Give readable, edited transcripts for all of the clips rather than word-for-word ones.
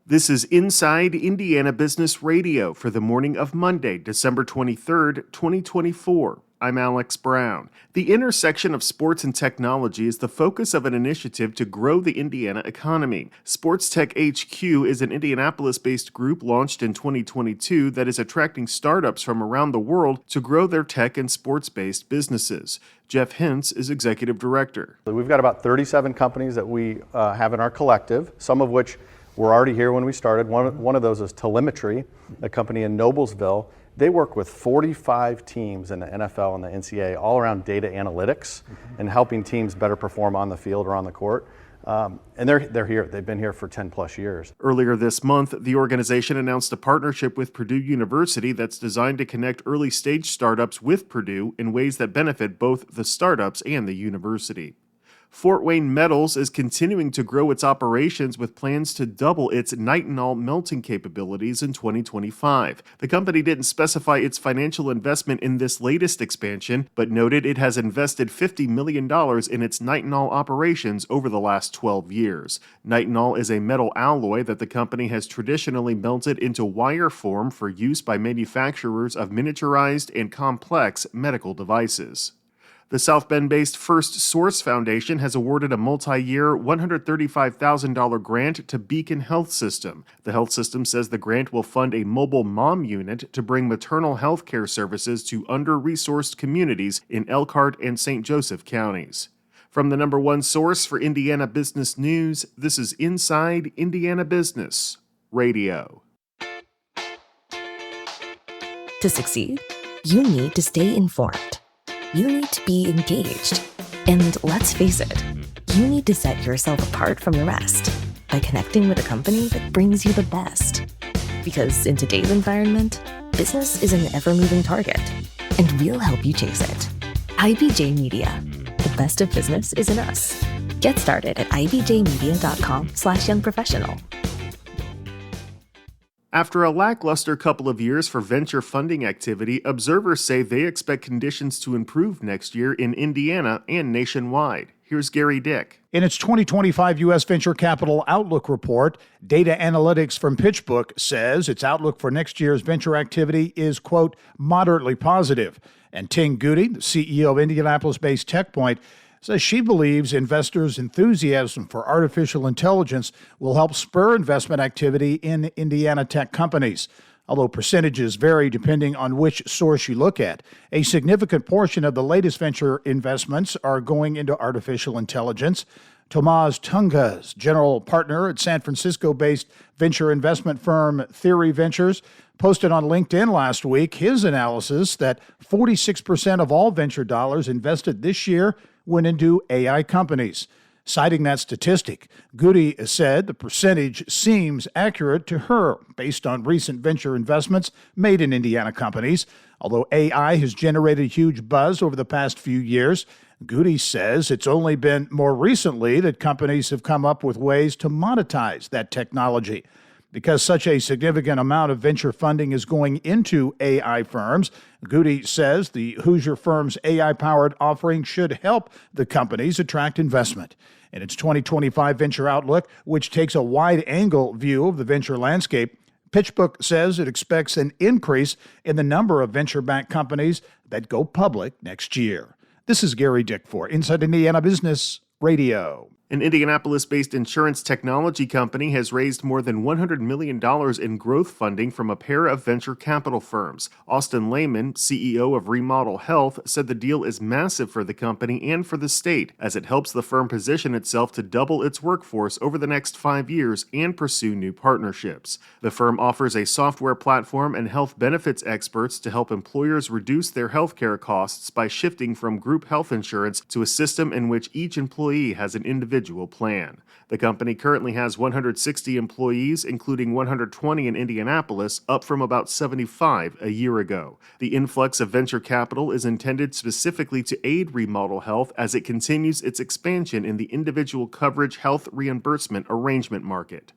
This is Inside Indiana Business Radio for the morning of Monday, December 23rd, 2024. I'm Alex Brown. The intersection of sports and technology is the focus of an initiative to grow the Indiana economy. Sports Tech HQ is an Indianapolis-based group launched in 2022 that is attracting startups from around the world to grow their tech and sports-based businesses. Jeff Hintz is executive director. We've got about 37 companies that we have in our collective, some of which were already here when we started. One of those is Telemetry, a company in Noblesville. They work with 45 teams in the NFL and the NCAA all around data analytics and helping teams better perform on the field or on the court. And they're here. They've been here for 10 plus years. Earlier this month, the organization announced a partnership with Purdue University that's designed to connect early stage startups with Purdue in ways that benefit both the startups and the university. Fort Wayne Metals is continuing to grow its operations with plans to double its nitinol melting capabilities in 2025. The company didn't specify its financial investment in this latest expansion, but noted it has invested $50 million in its nitinol operations over the last 12 years. Nitinol is a metal alloy that the company has traditionally melted into wire form for use by manufacturers of miniaturized and complex medical devices. The South Bend-based First Source Foundation has awarded a multi-year $135,000 grant to Beacon Health System. The health system says the grant will fund a mobile mom unit to bring maternal health care services to under-resourced communities in Elkhart and St. Joseph counties. From the number one source for Indiana business news, this is Inside Indiana Business Radio. To succeed, you need to stay informed. You need to be engaged. And let's face it, you need to set yourself apart from the rest by connecting with a company that brings you the best. Because in today's environment, business is an ever-moving target, and we'll help you chase it. IBJ Media. The best of business is in us. Get started at ibjmedia.com/youngprofessional. After a lackluster couple of years for venture funding activity, observers say they expect conditions to improve next year in Indiana and nationwide. Here's Gary Dick. In its 2025 U.S. Venture Capital Outlook Report, data analytics from PitchBook says its outlook for next year's venture activity is, quote, moderately positive. And Ting Goody, the CEO of Indianapolis-based TechPoint, says she believes investors' enthusiasm for artificial intelligence will help spur investment activity in Indiana tech companies. Although percentages vary depending on which source you look at, a significant portion of the latest venture investments are going into artificial intelligence. Tomas Tungas, general partner at San Francisco-based venture investment firm Theory Ventures, posted on LinkedIn last week his analysis that 46% of all venture dollars invested this year went into AI companies. Citing that statistic, Goody said the percentage seems accurate to her based on recent venture investments made in Indiana companies. Although AI has generated huge buzz over the past few years, Goody says it's only been more recently that companies have come up with ways to monetize that technology. Because such a significant amount of venture funding is going into AI firms, Goody says the Hoosier firm's AI-powered offering should help the companies attract investment. In its 2025 Venture Outlook, which takes a wide-angle view of the venture landscape, PitchBook says it expects an increase in the number of venture-backed companies that go public next year. This is Gary Dick for Inside Indiana Business Radio. An Indianapolis-based insurance technology company has raised more than $100 million in growth funding from a pair of venture capital firms. Austin Lehman, CEO of Remodel Health, said the deal is massive for the company and for the state, as it helps the firm position itself to double its workforce over the next 5 years and pursue new partnerships. The firm offers a software platform and health benefits experts to help employers reduce their healthcare costs by shifting from group health insurance to a system in which each employee has an individual plan. The company currently has 160 employees, including 120 in Indianapolis, up from about 75 a year ago. The influx of venture capital is intended specifically to aid Remodel Health as it continues its expansion in the individual coverage health reimbursement arrangement market.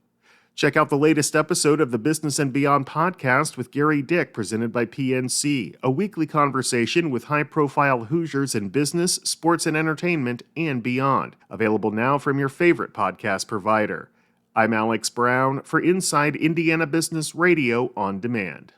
Check out the latest episode of the Business and Beyond podcast with Gary Dick, presented by PNC, a weekly conversation with high-profile Hoosiers in business, sports and entertainment, and beyond. Available now from your favorite podcast provider. I'm Alex Brown for Inside Indiana Business Radio on Demand.